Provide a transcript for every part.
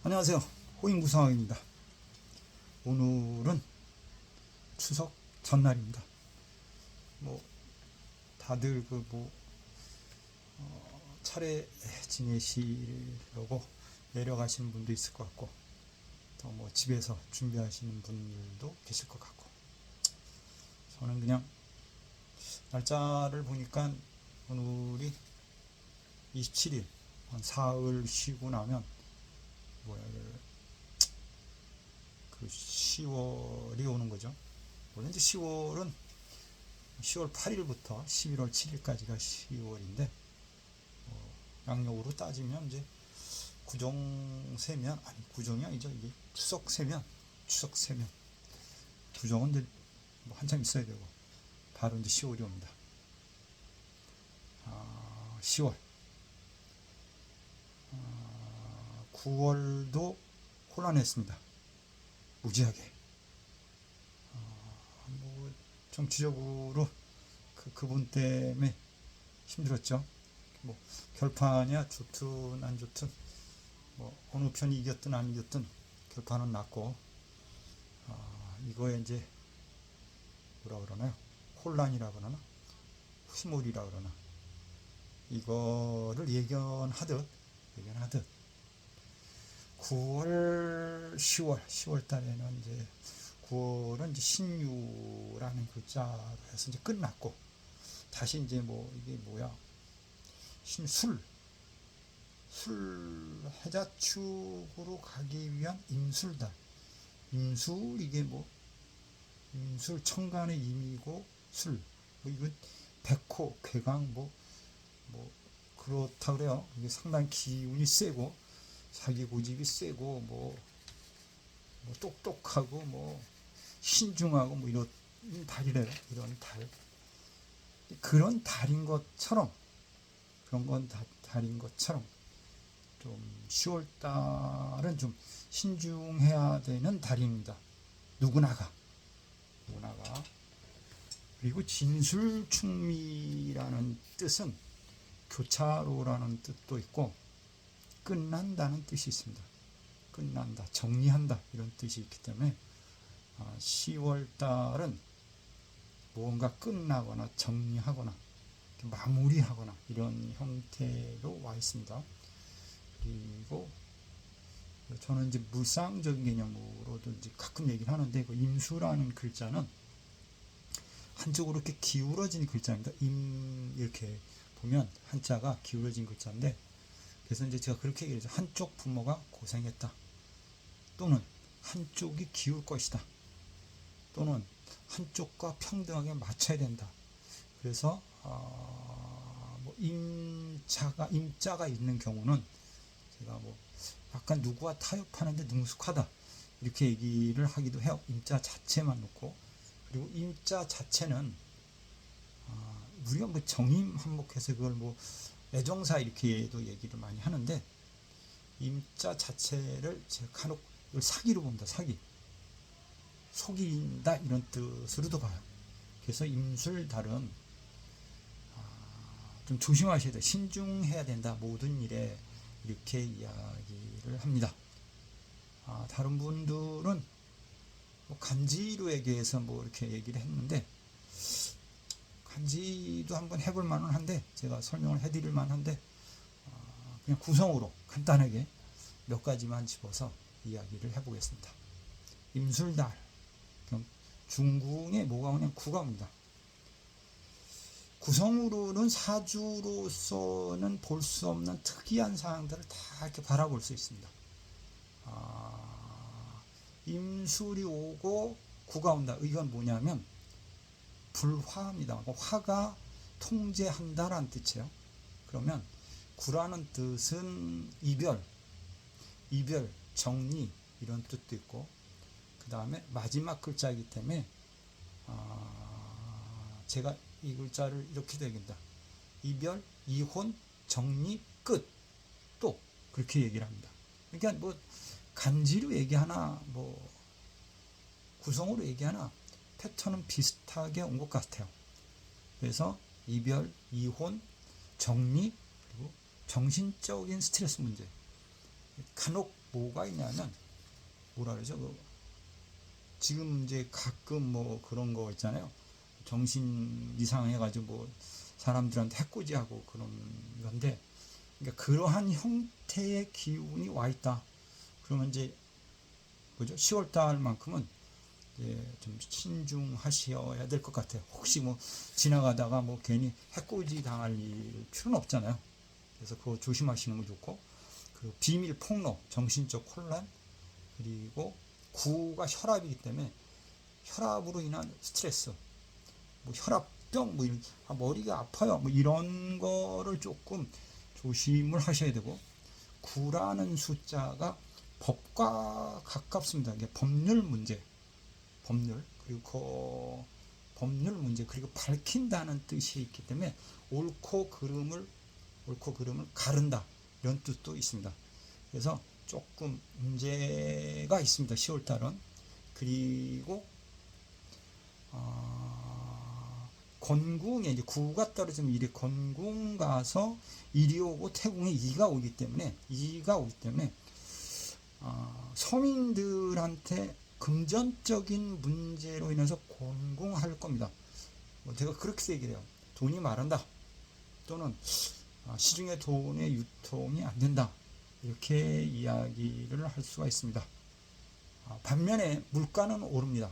안녕하세요. 호인구상학입니다. 오늘은 추석 전날입니다. 다들 차례 지내시려고 내려가시는 분도 있을 것 같고, 또 집에서 준비하시는 분들도 계실 것 같고, 저는 그냥 날짜를 보니까 오늘이 27일, 한 사흘 쉬고 나면 그 10월이 오는 거죠. 원래 이제 10월은 10월 8일부터 11월 7일까지가 10월인데, 양력으로 따지면 이제 구정 세면, 아니 구정이 아니죠. 이게 추석 세면, 구정은 이제 한참 있어야 되고, 바로 이제 10월이 옵니다. 10월, 9월도 혼란했습니다. 무지하게. 정치적으로 그분 때문에 힘들었죠. 결판이야 좋든 안 좋든, 어느 편이 이겼든 안 이겼든 결판은 났고, 이거에 이제 뭐라 그러나요? 혼란이라 그러나, 휘몰이라 그러나, 이거를 예견하듯 9월, 10월 달에는 이제 9월은 이제 신유라는 글자로 해서 이제 끝났고, 다시 이제 이게 뭐야? 술 해자축으로 가기 위한 임술달. 임술, 이게 임술 청간의 임이고 술. 이건 백호, 괴강, 그렇다 그래요. 이게 상당히 기운이 세고, 자기 고집이 세고, 똑똑하고, 신중하고, 이런 달이래요. 이런 달. 그런 달인 것처럼, 달인 것처럼, 좀 10월 달은 좀 신중해야 되는 달입니다. 누구나가. 그리고 진술충미라는 뜻은 교차로라는 뜻도 있고, 끝난다는 뜻이 있습니다. 끝난다, 정리한다, 이런 뜻이 있기 때문에 10월 달은 무언가 끝나거나 정리하거나 마무리하거나 이런 형태로 와 있습니다. 그리고 저는 이제 물상적인 개념으로도 이제 가끔 얘기를 하는데, 그 임수라는 글자는 한쪽으로 이렇게 기울어진 글자입니다. 이렇게 보면 한자가 기울어진 글자인데, 그래서 이제 제가 그렇게 얘기를 해서 한쪽 부모가 고생했다, 또는 한쪽이 기울 것이다, 또는 한쪽과 평등하게 맞춰야 된다. 그래서 임자가 있는 경우는 제가 약간 누구와 타협하는데 능숙하다, 이렇게 얘기를 하기도 해요. 임자 자체만 놓고. 그리고 임자 자체는 우리가 정임 한목해서 그걸 애정사 이렇게도 얘기를 많이 하는데, 임자 자체를 제가 간혹 사기로 봅니다. 사기, 속인다, 이런 뜻으로도 봐요. 그래서 임술달은 좀 조심하셔야 돼요. 신중해야 된다, 모든 일에, 이렇게 이야기를 합니다. 다른 분들은 간지로 얘기해서 이렇게 얘기를 했는데, 간지도 한번 해볼 만은 한데, 제가 설명을 해드릴 만한데, 그냥 구성으로 간단하게 몇 가지만 집어서 이야기를 해보겠습니다. 임술달, 중궁에 뭐가 그냥 구가 옵니다. 구성으로는 사주로서는 볼 수 없는 특이한 사항들을 다 이렇게 바라볼 수 있습니다. 임술이 오고 구가 온다. 이건 뭐냐면 불화입니다. 화가 통제한다라는 뜻이에요. 그러면 구라는 뜻은 이별, 정리, 이런 뜻도 있고, 그 다음에 마지막 글자이기 때문에 제가 이 글자를 이렇게 되겠다. 이별, 이혼, 정리, 끝. 또 그렇게 얘기를 합니다. 그러니까 간지로 얘기하나 구성으로 얘기하나 패턴은 비슷하게 온 것 같아요. 그래서 이별, 이혼, 정리, 그리고 정신적인 스트레스 문제. 간혹 뭐가 있냐면 뭐라 그러죠? 지금 이제 가끔 뭐 그런 거 있잖아요. 정신 이상해가지고 뭐 사람들한테 해코지하고 그런 건데, 그러니까 그러한 형태의 기운이 와 있다. 그러면 이제 뭐죠? 10월 달만큼은 이제 좀 신중하셔야 될 것 같아요. 혹시 뭐 지나가다가 뭐 괜히 해코지 당할 필요는 없잖아요. 그래서 그거 조심하시는 거 좋고, 그리고 비밀 폭로, 정신적 혼란, 그리고 구가 혈압이기 때문에 혈압으로 인한 스트레스, 뭐 혈압병, 뭐 이런, 머리가 아파요, 뭐 이런 거를 조금 조심을 하셔야 되고, 9라는 숫자가 법과 가깝습니다. 이게 법률 문제, 법률, 그리고 법률 문제, 그리고 밝힌다는 뜻이 있기 때문에 옳고 그름을 가른다, 이런 뜻도 있습니다. 그래서 조금 문제가 있습니다. 10월 달은. 그리고 건궁에 이제 구가 떨어지면 일이 건궁 가서 일이 오고 태궁에 이가 오기 때문에 서민들한테 금전적인 문제로 인해서 곤궁할 겁니다. 뭐 제가 그렇게 얘기를 해요. 돈이 마른다, 또는 시중에 돈의 유통이 안 된다, 이렇게 이야기를 할 수가 있습니다. 반면에 물가는 오릅니다.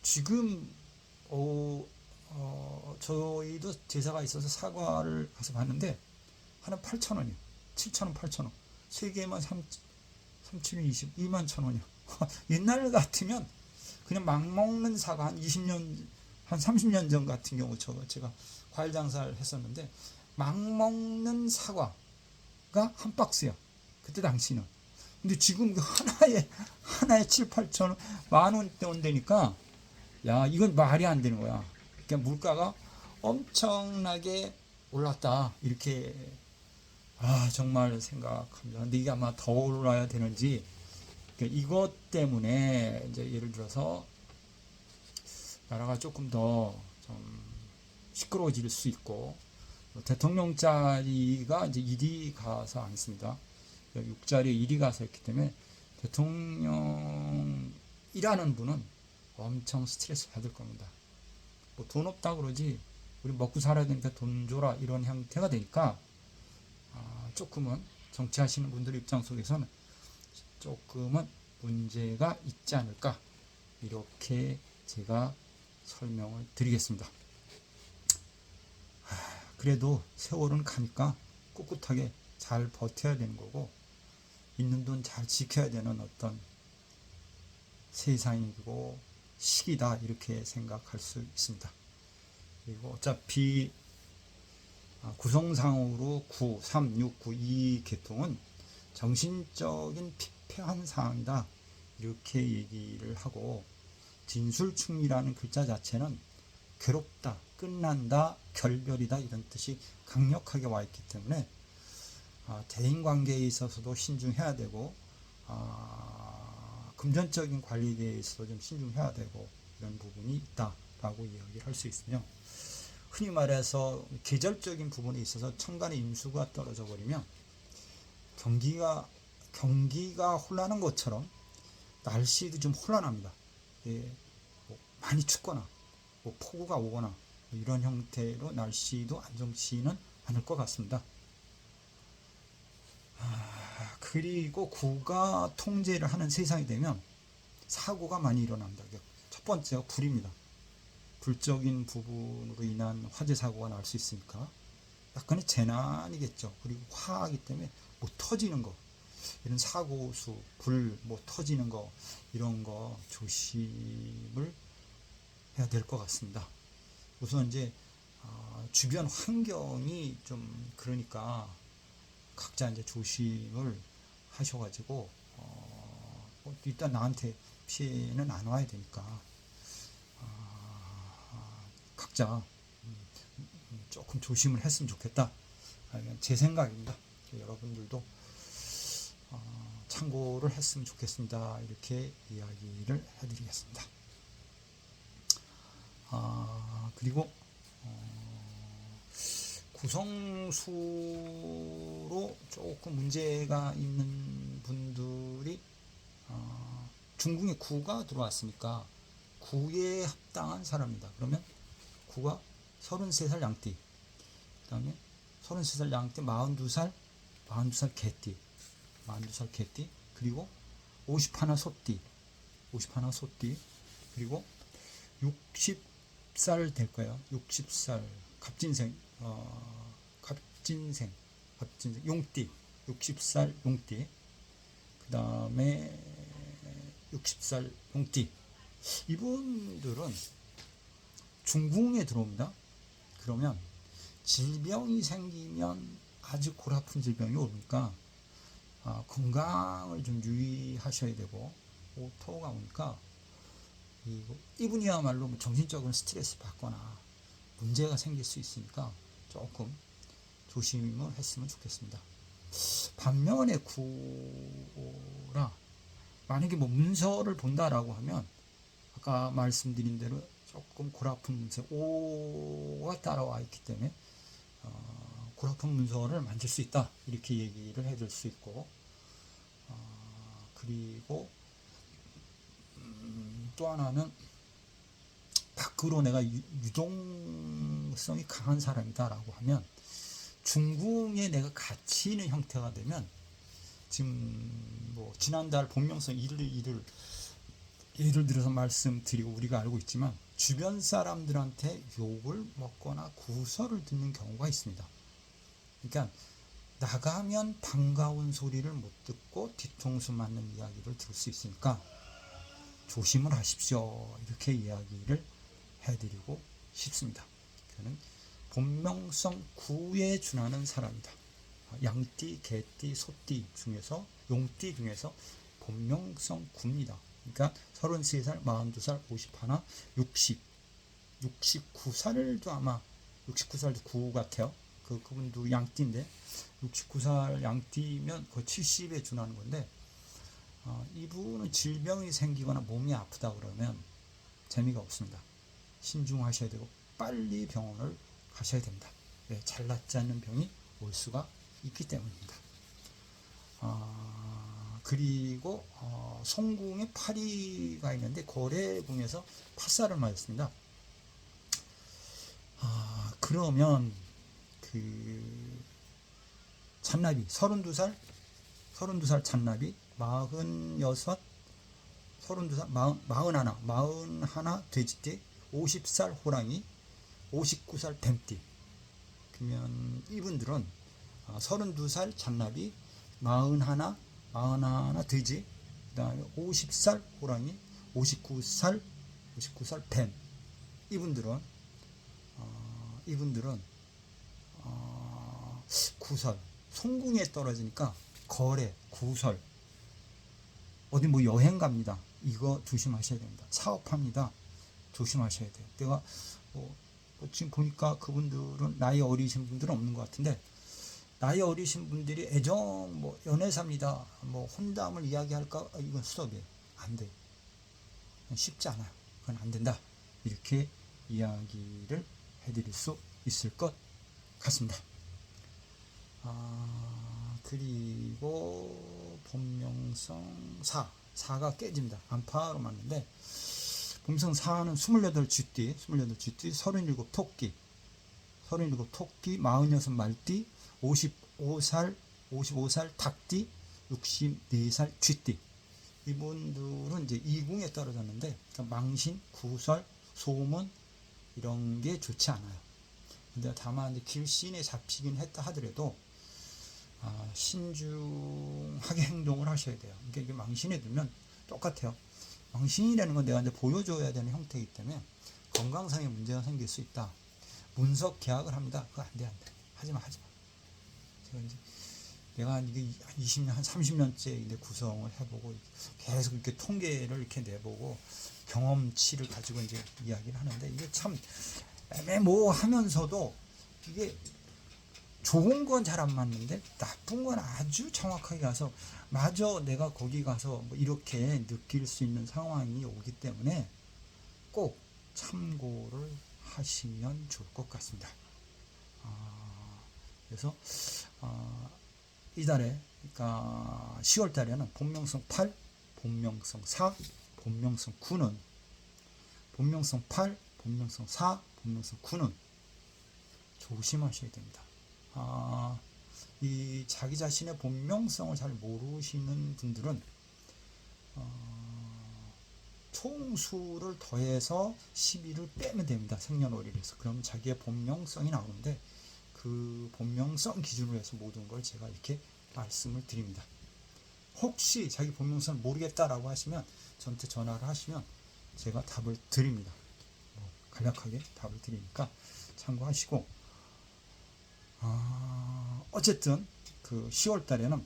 지금 저희도 제사가 있어서 사과를 가서 봤는데 하나 8,000원이요. 7,000원, 8,000원. 3개만 3,720, 21,000원이요. 옛날 같으면 그냥 막 먹는 사과, 한 20년, 한 30년 전 같은 경우 제가 과일 장사를 했었는데 막 먹는 사과가 한 박스야. 그때 당시는. 근데 지금 하나에 7, 8,000원, 만 원대 온다니까, 야, 이건 말이 안 되는 거야. 그러니까 물가가 엄청나게 올랐다, 이렇게 정말 생각합니다. 근데 이게 아마 더 올라야 되는지, 그러니까 이것 때문에 이제 예를 들어서 나라가 조금 더 좀 시끄러워질 수 있고, 대통령 자리가 이제 일이 가서 앉습니다. 6자리에 일이 가서 있기 때문에 대통령이라는 분은 엄청 스트레스 받을 겁니다. 뭐 돈 없다 그러지, 우리 먹고 살아야 되니까 돈 줘라, 이런 형태가 되니까 조금은 정치하시는 분들 입장 속에서는 조금은 문제가 있지 않을까, 이렇게 제가 설명을 드리겠습니다. 그래도 세월은 가니까 꿋꿋하게 잘 버텨야 되는 거고, 있는 돈 잘 지켜야 되는 어떤 세상이고 시기다, 이렇게 생각할 수 있습니다. 그리고 어차피 구성상으로 9, 3, 6, 9 이 계통은 정신적인 피폐한 상황이다, 이렇게 얘기를 하고, 진술충이라는 글자 자체는 괴롭다, 끝난다, 결별이다, 이런 뜻이 강력하게 와 있기 때문에 대인관계에 있어서도 신중해야 되고, 금전적인 관리에 대해서도 좀 신중해야 되고, 이런 부분이 있다라고 이야기를 할 수 있으며, 흔히 말해서 계절적인 부분에 있어서 천간의 임수가 떨어져 버리면 경기가 혼란한 것처럼 날씨도 좀 혼란합니다. 예, 뭐 많이 춥거나 뭐 폭우가 오거나 뭐 이런 형태로 날씨도 안정치는 않을 것 같습니다. 그리고 구가 통제를 하는 세상이 되면 사고가 많이 일어납니다. 첫 번째가 불입니다. 불적인 부분으로 인한 화재 사고가 날 수 있으니까 약간의 재난이겠죠. 그리고 화하기 때문에 뭐 터지는 거, 이런 사고수, 불, 뭐 터지는 거, 이런 거 조심을 해야 될 것 같습니다. 우선 이제 주변 환경이 좀 그러니까 각자 이제 조심을 하셔가지고 일단 나한테 피해는 안 와야 되니까 각자 조금 조심을 했으면 좋겠다, 제 생각입니다. 여러분들도 참고를 했으면 좋겠습니다. 이렇게 이야기를 해드리겠습니다. 그리고 구성수로 조금 문제가 있는 분들은 중궁에 구가 들어왔으니까 구에 합당한 사람이다. 그러면 구가 33살 양띠, 그 다음에 33살 양띠, 42살 개띠, 42살 개띠, 그리고 51 소띠, 51 소띠, 그리고 60살 될 거예요. 60살 갑진생, 갑진생 용띠, 60살 용띠, 그 다음에 60살 용띠. 이분들은 중궁에 들어옵니다. 그러면 질병이 생기면 아주 골아픈 질병이 오니까 건강을 좀 유의하셔야 되고, 오토가 오니까 이분이야말로 뭐 정신적으로 스트레스 받거나 문제가 생길 수 있으니까 조금 조심을 했으면 좋겠습니다. 반면에 구라, 만약에 뭐 문서를 본다라고 하면 아까 말씀드린 대로 조금 골아픈 문서, 오가 따라와 있기 때문에 골아픈 문서를 만질 수 있다, 이렇게 얘기를 해줄 수 있고, 그리고 또 하나는 밖으로 내가 유동성이 강한 사람이다라고 하면, 중궁에 내가 갇히는 형태가 되면, 지금 뭐 지난달 본명성 일을 예를 들어서 말씀드리고 우리가 알고 있지만, 주변 사람들한테 욕을 먹거나 구설을 듣는 경우가 있습니다. 그러니까 나가면 반가운 소리를 못 듣고 뒤통수 맞는 이야기를 들을 수 있으니까 조심을 하십시오, 이렇게 이야기를 해드리고 싶습니다. 그는 본명성 구에 준하는 사람이다. 양띠, 개띠, 소띠 중에서, 용띠 중에서 본명성 구입니다. 그러니까 33살, 42살, 51, 60, 69살도 아마 69살도 구 같아요. 그분도 양띠인데 69살 양띠면 거의 70에 준하는 건데, 이분은 질병이 생기거나 몸이 아프다 그러면 재미가 없습니다. 신중하셔야 되고 빨리 병원을 가셔야 됩니다. 왜? 잘 낫지 않는 병이 올 수가 있기 때문입니다. 그리고 송궁에 파리가 있는데 거래궁에서 파살을 맞았습니다. 그러면 그 잔나비 32살 잔나비, 46, 32살, 41 돼지띠, 50살 호랑이, 59살 뱀띠. 그러면 이분들은 32살 잔나비, 41 돼지, 그 다음에 50살 호랑이, 59살 뱀. 이분들은 구설, 송궁에 떨어지니까 거래, 구설, 어디 뭐 여행 갑니다. 이거 조심하셔야 됩니다. 사업합니다. 조심하셔야 돼요. 내가 지금 보니까 그분들은 나이 어리신 분들은 없는 것 같은데, 나이 어리신 분들이 애정 뭐 연애사입니다, 뭐 혼담을 이야기할까, 이건 수업이에요. 안 돼. 쉽지 않아요. 그건 안 된다. 이렇게 이야기를 해드릴 수 있을 것 같습니다. 그리고 본명성 4가 깨집니다. 안파로 맞는데, 본명성 4는 28쥐띠, 37 토끼, 46 말띠, 55살 닭띠, 64살 쥐띠. 이분들은 이제 이궁에 떨어졌는데, 그러니까 망신, 구설, 소문 이런 게 좋지 않아요. 근데 다만 길신에 잡히긴 했다 하더라도 신중하게 행동을 하셔야 돼요. 이게 망신에 들면 똑같아요. 망신이라는 건 내가 이제 보여줘야 되는 형태이기 때문에 건강상의 문제가 생길 수 있다. 문서 계약을 합니다. 그거 안 돼. 하지마. 내가 이게 20년, 한 30년째 구성을 해보고 계속 이렇게 통계를 이렇게 내보고 경험치를 가지고 이제 이야기를 하는데, 이게 참 애매모호하면서도 이게 좋은 건 잘 안 맞는데 나쁜 건 아주 정확하게 가서, 마저 내가 거기 가서 뭐 이렇게 느낄 수 있는 상황이 오기 때문에 꼭 참고를 하시면 좋을 것 같습니다. 그래서 이달에, 그러니까 10월 달에는 본명성 8, 본명성 4, 본명성 9는 본명성 8, 본명성 4, 본명성 9는 조심하셔야 됩니다. 이 자기 자신의 본명성을 잘 모르시는 분들은 총수를 더해서 12를 빼면 됩니다. 생년월일에서. 그럼 자기의 본명성이 나오는데 그 본명성 기준으로 해서 모든 걸 제가 이렇게 말씀을 드립니다. 혹시 자기 본명성을 모르겠다라고 하시면 저한테 전화를 하시면 제가 답을 드립니다. 간략하게 답을 드리니까 참고하시고, 어쨌든 그 10월 달에는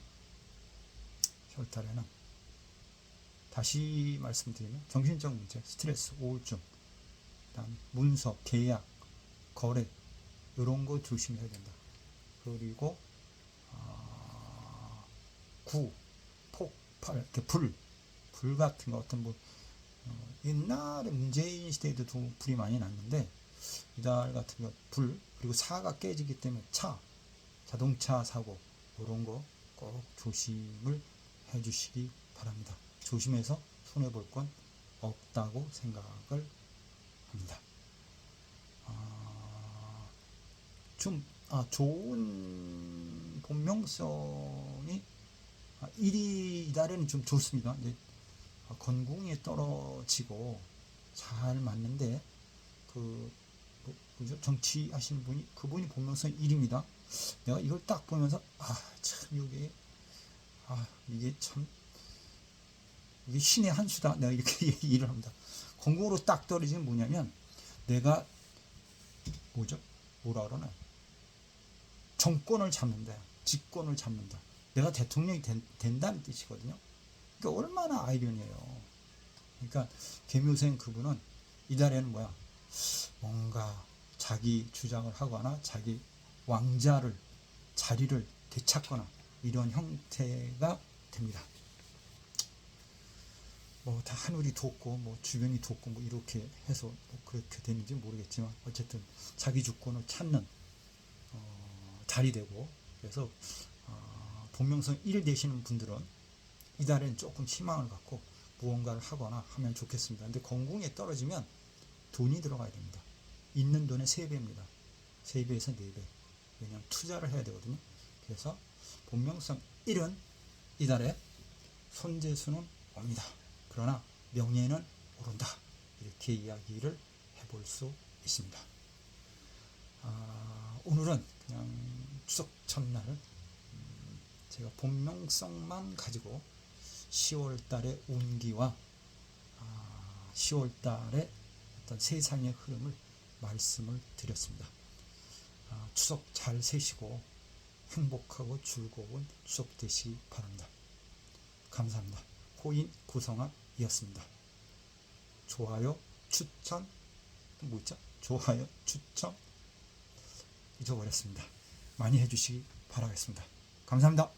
다시 말씀드리면 정신적 문제, 스트레스, 우울증, 그다음 문서, 계약, 거래 이런 거 조심해야 된다. 그리고 구, 폭발, 이렇게 불 같은 거 어떤 뭐 옛날에 문재인 시대에도 불이 많이 났는데 이달 같은 거 불, 그리고 사가 깨지기 때문에 자동차 사고 이런 거 꼭 조심을 해주시기 바랍니다. 조심해서 손해볼 건 없다고 생각을 합니다. 좋은 본명성이 이달에는 좀 좋습니다. 이제 건궁에 떨어지고 잘 맞는데 그죠? 정치하시는 분이 그분이 본명성 1입니다. 내가 이걸 딱 보면서 참 이게 참 이게 신의 한 수다. 내가 이렇게 얘기를 합니다. 건국으로 딱 떨어지면 뭐냐면 내가 뭐라 그러나 정권을 잡는다. 직권을 잡는다. 내가 대통령이 된다는 뜻이거든요. 그러니까 얼마나 아이러니해요. 그러니까 계묘생 그분은 이달에는 뭔가 자기 주장을 하거나 자기 자리를 되찾거나 이런 형태가 됩니다. 다 하늘이 돋고 주변이 돋고 이렇게 해서 그렇게 되는지 모르겠지만 어쨌든 자기 주권을 찾는 달이 되고, 그래서 본명성 1 되시는 분들은 이달에는 조금 희망을 갖고 무언가를 하거나 하면 좋겠습니다. 근데 건궁에 떨어지면 돈이 들어가야 됩니다. 있는 돈의 3배입니다. 3배에서 4배. 왜냐하면 투자를 해야 되거든요. 그래서 본명성 1은 이달에 손재수는 옵니다. 그러나 명예는 오른다. 이렇게 이야기를 해볼 수 있습니다. 오늘은 그냥 추석 첫날 제가 본명성만 가지고 10월 달의 운기와 10월 달의 어떤 세상의 흐름을 말씀을 드렸습니다. 추석 잘 세시고 행복하고 즐거운 추석 되시기 바랍니다. 감사합니다. 호인 구성합이었습니다. 좋아요, 추천, 좋아요, 추천 잊어버렸습니다. 많이 해주시기 바라겠습니다. 감사합니다.